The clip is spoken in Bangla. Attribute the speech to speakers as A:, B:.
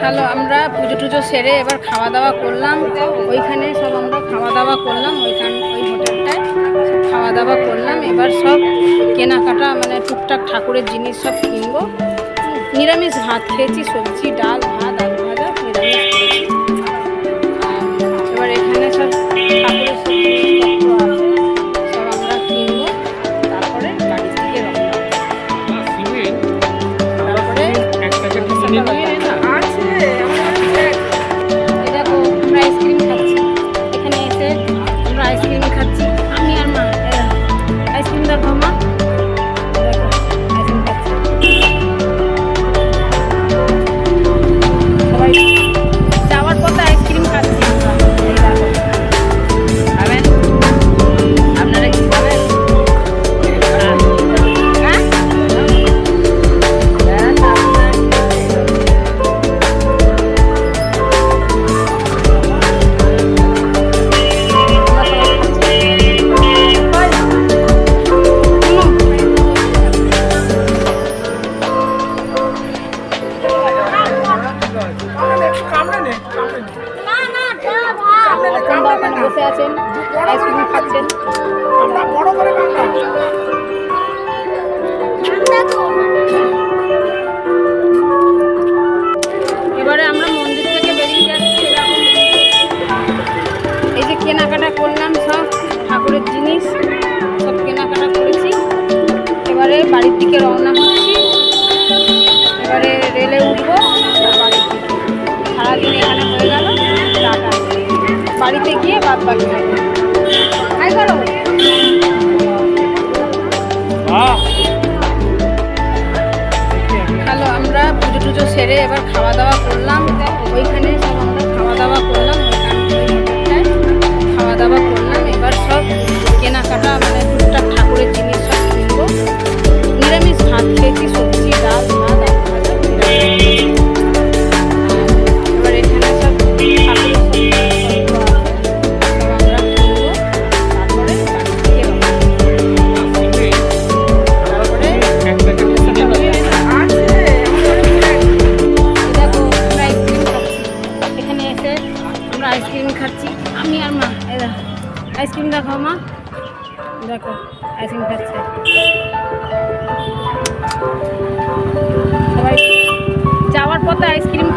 A: হ্যালো, আমরা পুজো টুজো সেরে এবার খাওয়া দাওয়া করলাম। ওইখানে সব আমরা খাওয়া দাওয়া করলাম, ওই হোটেলটায় সব খাওয়া দাওয়া করলাম। এবার সব কেনাকাটা মানে টুকটাক ঠাকুরের জিনিস সব কিনবো। নিরামিষ ভাত খেয়েছি, সবজি ডাল ভাত আলু ভাজা নিরামিষ খেয়েছি। এবার এখানে সব ঠাকুরের সব জিনিসপত্র আছে, সব আমরা কিনবো। তারপরে বাড়ি থেকে রওনা হবো। তারপরে আমরা আইসক্রিম খাচ্ছি। এখানে এসে আমরা আইসক্রিম খাচ্ছি, আমি আর মা। আইসক্রিম দেখো মা, দেখো আইসক্রিম খাচ্ছি। সবাই যাওয়ার পথে আইসক্রিম খাচ্ছি আমরা। খাবেন? আপনারা কি খাবেন? বসে আছেন, আইসক্রিম খাচ্ছেন। এবারে আমরা মন্দির থেকে বেরিয়ে যাচ্ছি। এই যে কেনাকাটা করলাম, সব ঠাকুরের জিনিস সব কেনাকাটা করেছি। এবারে বাড়ির দিকে রওনা হচ্ছি। এবারে রেলে উঠবো বাড়ির দিকে। সারাদিন এখানে হয়ে গেল, টাটা। বাড়িতে গিয়ে বাদ বাকি হবে। হাই করো। হ্যালো, আমরা পুজো টুজো সেরে এবার খাওয়া দাওয়া করলাম। ওইখানে সব আমরা খাওয়া দাওয়া করলাম, হোটেলটায় খাওয়া দাওয়া করলাম। এবার সব কেনাকাটা মানে টুকটাক ঠাকুরের জিনিস সব কিনবো। নিরামিষ ভাত খেয়েছি, সবজি ডাল ভাত আলু ভাজা নিরামিষ। এবার এখানে সব ঠাকুরের আইসক্রিম খাচ্ছি, আমি আর মা। আইসক্রিম দেখো মা, দেখো আইসক্রিম খাচ্ছে। সবাই যাওয়ার পথে আইসক্রিম